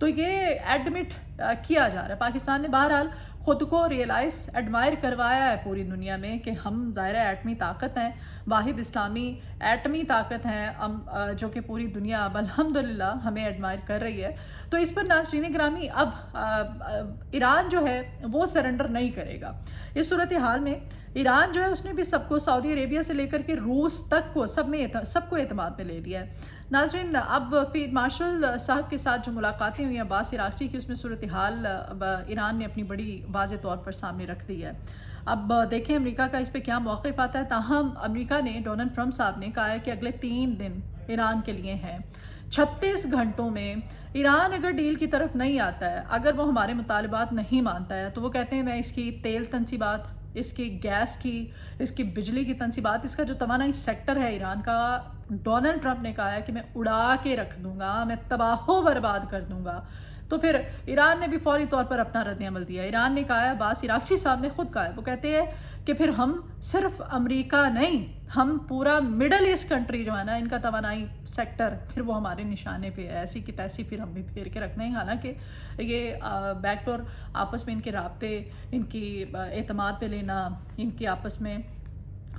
تو یہ ایڈمٹ کیا جا رہا ہے. پاکستان نے بہرحال خود کو ریئلائز ایڈمائر کروایا ہے پوری دنیا میں کہ ہم ظاہر ایٹمی طاقت ہیں, واحد اسلامی ایٹمی طاقت ہیں, جو کہ پوری دنیا اب الحمدللہ ہمیں ایڈمائر کر رہی ہے. تو اس پر ناظرین گرامی اب ایران جو ہے وہ سرنڈر نہیں کرے گا. اس صورتحال میں ایران جو ہے اس نے بھی سب کو, سعودی عربیہ سے لے کر کے روس تک کو سب کو اعتماد میں لے لیا ہے. ناظرین اب فیلڈ مارشل صاحب کے ساتھ جو ملاقاتیں ہوئی ہیں عباس عراقچی کی, اس میں صورتحال ایران نے اپنی بڑی واضح طور پر سامنے رکھ دی ہے. اب دیکھیں امریکہ کا اس پہ کیا موقف آتا ہے. تاہم امریکہ نے, ڈونلڈ ٹرمپ صاحب نے کہا ہے کہ اگلے 3 دن ایران کے لیے ہیں. 36 گھنٹوں میں ایران اگر ڈیل کی طرف نہیں آتا ہے, اگر وہ ہمارے مطالبات نہیں مانتا ہے, تو وہ کہتے ہیں میں اس کی تیل تنصیبات, اس کی گیس کی, اس کی بجلی کی تنصیبات, اس کا جو توانائی سیکٹر ہے ایران کا, ڈونلڈ ٹرمپ نے کہا ہے کہ میں اڑا کے رکھ دوں گا, میں تباہ و برباد کر دوں گا. تو پھر ایران نے بھی فوری طور پر اپنا رد عمل دیا. ایران نے کہا ہے, عباس عراقچی صاحب نے خود کہا ہے, وہ کہتے ہیں کہ پھر ہم صرف امریکہ نہیں, ہم پورا مڈل ایسٹ کنٹری جو ہے نا, ان کا توانائی سیکٹر پھر وہ ہمارے نشانے پہ ہے, ایسی کی تیسی پھر ہم بھی پھیر کے رکھنا ہے. حالانکہ یہ بیک ڈور آپس میں ان کے رابطے, ان کی اعتماد پہ لینا, ان کی آپس میں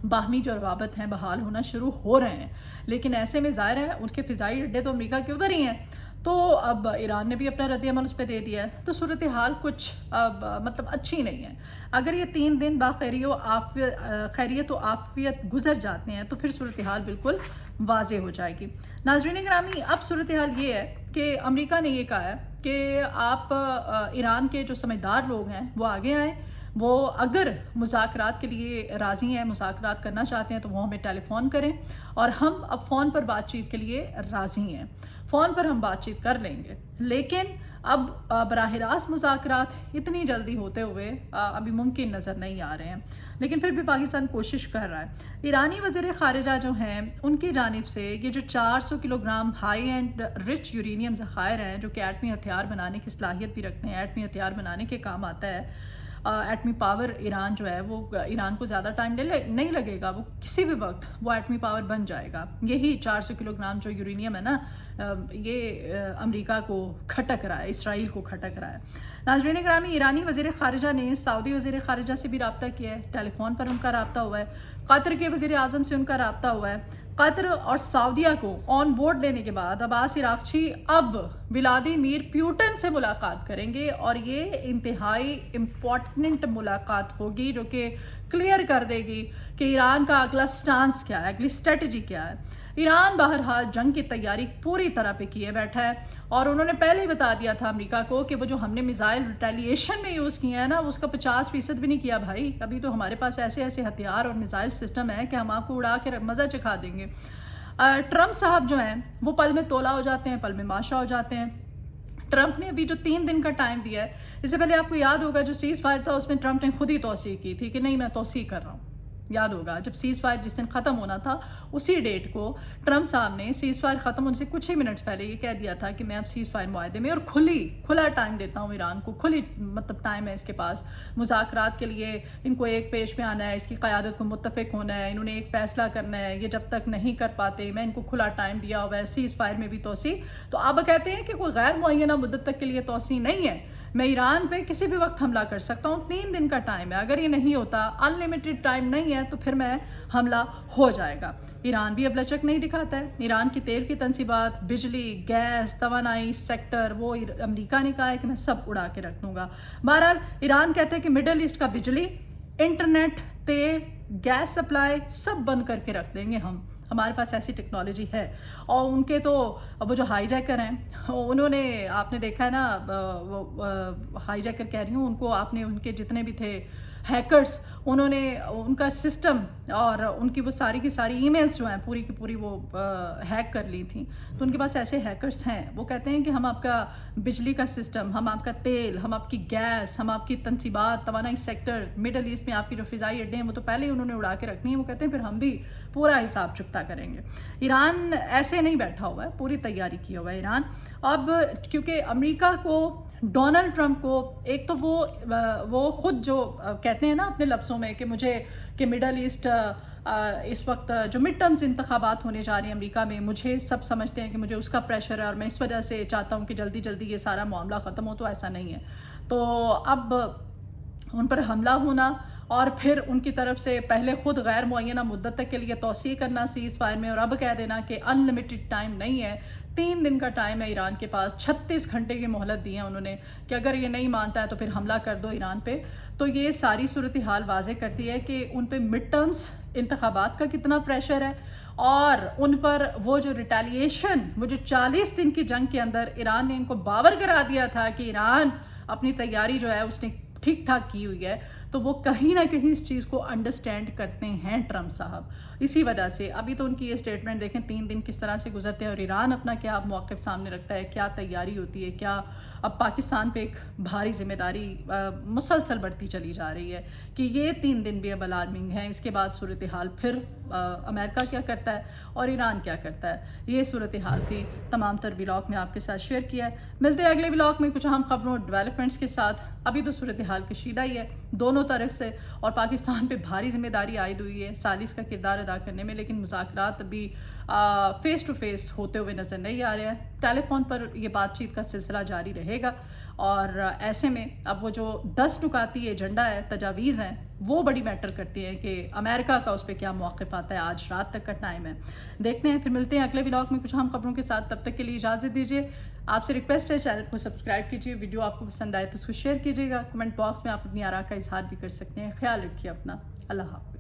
باہمی جو روابط ہیں بحال ہونا شروع ہو رہے ہیں. لیکن ایسے میں ظاہر ہے ان کے فضائی اڈے تو امریکہ کے ادھر ہی ہیں, تو اب ایران نے بھی اپنا رد عمل اس پہ دے دیا ہے. تو صورتحال کچھ اب مطلب اچھی نہیں ہے. اگر یہ 3 دن خیریت و عافیت گزر جاتے ہیں تو پھر صورتحال بالکل واضح ہو جائے گی. ناظرین گرامی اب صورتحال یہ ہے کہ امریکہ نے یہ کہا ہے کہ آپ ایران کے جو سمجھدار لوگ ہیں وہ آگے آئیں, وہ اگر مذاکرات کے لیے راضی ہیں, مذاکرات کرنا چاہتے ہیں, تو وہ ہمیں ٹیلی فون کریں, اور ہم اب فون پر بات چیت کے لیے راضی ہیں. فون پر ہم بات چیت کر لیں گے, لیکن اب براہ راست مذاکرات اتنی جلدی ہوتے ہوئے ابھی ممکن نظر نہیں آ رہے ہیں. لیکن پھر بھی پاکستان کوشش کر رہا ہے. ایرانی وزیر خارجہ جو ہیں ان کی جانب سے یہ جو 400 kilogram high enriched uranium ذخائر ہیں, جو کہ ایٹمی ہتھیار بنانے کی صلاحیت بھی رکھتے ہیں, ایٹمی ہتھیار بنانے کے کام آتا ہے. ایٹمی پاور ایران جو ہے وہ, ایران کو زیادہ ٹائم نہیں لگے گا, وہ کسی بھی وقت وہ ایٹمی پاور بن جائے گا. یہی 400 کلو گرام جو یورینیم ہے نا, یہ امریکہ کو کھٹک رہا ہے, اسرائیل کو کھٹک رہا ہے. ناظرین گرامی, ایرانی وزیر خارجہ نے سعودی وزیر خارجہ سے بھی رابطہ کیا ہے, ٹیلی فون پر ان کا رابطہ ہوا ہے. قطر کے وزیر اعظم سے ان کا رابطہ ہوا ہے. قطر اور سعودیہ کو آن بورڈ لینے کے بعد عباس عراقچی اب ولادیمیر پیوٹن سے ملاقات کریں گے, اور یہ انتہائی امپورٹنٹ ملاقات ہوگی جو کہ کلیئر کر دے گی کہ ایران کا اگلا سٹانس کیا ہے, اگلی اسٹریٹجی کیا ہے. ایران بہرحال جنگ کی تیاری پوری طرح پہ کیے بیٹھا ہے, اور انہوں نے پہلے ہی بتا دیا تھا امریکہ کو کہ وہ جو ہم نے میزائل ریٹیلیشن میں یوز کیا ہے نا, اس کا 50% بھی نہیں کیا بھائی. ابھی تو ہمارے پاس ایسے ہتھیار اور میزائل سسٹم ہے کہ ہم آپ کو اڑا کے مزہ چکھا دیں گے. ٹرمپ صاحب جو ہیں وہ پل میں تولا ہو جاتے ہیں, پل میں ماشا ہو جاتے ہیں. ٹرمپ نے ابھی جو 3 دن کا ٹائم دیا ہے, اس سے پہلے آپ کو یاد ہوگا جو سیز فائر تھا اس میں ٹرمپ نے خود ہی توثیق کی تھی کہ نہیں میں توثیق کر رہا ہوں. یاد ہوگا جب سیز فائر جس دن ختم ہونا تھا اسی ڈیٹ کو ٹرمپ صاحب نے سیز فائر ختم ہونے سے کچھ ہی منٹس پہلے یہ کہہ دیا تھا کہ میں اب سیز فائر معاہدے میں اور کھلا ٹائم دیتا ہوں ایران کو, کھلی مطلب ٹائم ہے اس کے پاس مذاکرات کے لیے. ان کو ایک پیش میں آنا ہے, اس کی قیادت کو متفق ہونا ہے, انہوں نے ایک فیصلہ کرنا ہے, یہ جب تک نہیں کر پاتے میں ان کو کھلا ٹائم دیا ہوا ہے, سیز فائر میں بھی توسیع. تو اب کہتے ہیں کہ کوئی غیر معینہ مدت تک کے لیے توسیع نہیں ہے, میں ایران پہ کسی بھی وقت حملہ کر سکتا ہوں. 3 دن کا ٹائم ہے, اگر یہ نہیں ہوتا, انلیمیٹڈ ٹائم نہیں ہے, تو پھر میں حملہ ہو جائے گا. ایران بھی اب لچک نہیں دکھاتا ہے. ایران کی تیل کی تنصیبات, بجلی, گیس, توانائی سیکٹر, وہ امریکہ نے کہا ہے کہ میں سب اڑا کے رکھ دوں گا. بہرحال ایران کہتے ہیں کہ مڈل ایسٹ کا بجلی, انٹرنیٹ, تیل, گیس سپلائی سب بند کر کے رکھ دیں گے ہمارے پاس ایسی ٹیکنالوجی ہے. اور ان کے تو وہ جو ہائی جیکر ہیں انہوں نے, آپ نے دیکھا ہے نا, وہ ہائی جیکر کہہ رہی ہوں, ان کو آپ نے, ان کے جتنے بھی تھے ہیکرز, انہوں نے ان کا سسٹم اور ان کی وہ ساری کی ساری ای میلز جو ہیں پوری کی پوری وہ ہیک کر لی تھیں. تو ان کے پاس ایسے ہیکرز ہیں, وہ کہتے ہیں کہ ہم آپ کا بجلی کا سسٹم, ہم آپ کا تیل, ہم آپ کی گیس, ہم آپ کی تنصیبات, توانائی سیکٹر, مڈل ایسٹ میں آپ کی جو فضائی اڈے ہیں وہ تو پہلے ہی انہوں نے اڑا کے رکھنی ہیں. وہ کہتے ہیں پھر ہم بھی پورا حساب چکتا کریں گے. ایران ایسے نہیں بیٹھا ہوا ہے, پوری تیاری کی ہوا ہے ایران. اب کیونکہ امریکہ کو ڈونلڈ ٹرمپ کو ایک تو وہ خود جو کہتے ہیں نا اپنے لفظوں میں کہ مجھے کہ مڈل ایسٹ اس وقت جو مڈ ٹرمز انتخابات ہونے جا رہے ہیں امریکہ میں، مجھے سب سمجھتے ہیں کہ مجھے اس کا پریشر ہے اور میں اس وجہ سے چاہتا ہوں کہ جلدی جلدی یہ سارا معاملہ ختم ہو، تو ایسا نہیں ہے۔ تو اب ان پر حملہ ہونا اور پھر ان کی طرف سے پہلے خود غیر معینہ مدت تک کے لیے توسیع کرنا سیز فائر میں، اور اب کہہ دینا کہ ان لمیٹڈ ٹائم نہیں ہے، 3 دن کا ٹائم ہے ایران کے پاس، 36 گھنٹے کی مہلت دی ہے انہوں نے کہ اگر یہ نہیں مانتا ہے تو پھر حملہ کر دو ایران پہ۔ تو یہ ساری صورتحال واضح کرتی ہے کہ ان پہ مڈ ٹرمز انتخابات کا کتنا پریشر ہے، اور ان پر وہ جو ریٹیلیشن، وہ جو 40 دن کی جنگ کے اندر ایران نے ان کو باور کرا دیا تھا کہ ایران اپنی تیاری جو ہے اس نے ٹھیک ٹھاک کی ہوئی ہے، تو وہ کہیں نہ کہیں اس چیز کو انڈرسٹینڈ کرتے ہیں ٹرمپ صاحب۔ اسی وجہ سے ابھی تو ان کی یہ سٹیٹمنٹ دیکھیں 3 دن کس طرح سے گزرتے ہیں، اور ایران اپنا کیا موقف سامنے رکھتا ہے، کیا تیاری ہوتی ہے، کیا اب پاکستان پہ ایک بھاری ذمہ داری مسلسل بڑھتی چلی جا رہی ہے کہ یہ 3 دن بھی اب الارمنگ ہیں۔ اس کے بعد صورتحال پھر امریکہ کیا کرتا ہے اور ایران کیا کرتا ہے، یہ صورتحال تھی تمام تر بلاگ میں آپ کے ساتھ شیئر کیا ہے۔ ملتے ہیں اگلے بلاگ میں کچھ اہم خبروں ڈیولپمنٹس کے ساتھ۔ ابھی تو صورتحال کشیدہ ہی ہے دونوں طرف سے، اور پاکستان پہ بھاری ذمہ داری عائد ہوئی ہے ثالث کا کردار ادا کرنے میں، لیکن مذاکرات ابھی فیس ٹو فیس ہوتے ہوئے نظر نہیں آ رہے ہیں۔ ٹیلی فون پر یہ بات چیت کا سلسلہ جاری رہے گا، اور ایسے میں اب وہ جو 10 نکاتی ایجنڈا ہے، تجاویز ہیں، وہ بڑی میٹر کرتی ہیں کہ امریکہ کا اس پہ کیا موقف آتا ہے۔ آج رات تک کا ٹائم ہے، دیکھتے ہیں۔ پھر ملتے ہیں اگلے ولاگ میں کچھ اہم خبروں کے ساتھ، تب تک کے لیے اجازت دیجیے۔ آپ سے ریکویسٹ ہے چینل کو سبسکرائب کیجیے، ویڈیو آپ کو پسند آئے تو اس کو شیئر کیجیے گا، کمنٹ باکس میں آپ اپنی آراء کا اظہار بھی کر سکتے ہیں۔ خیال رکھیے اپنا، اللہ حافظ۔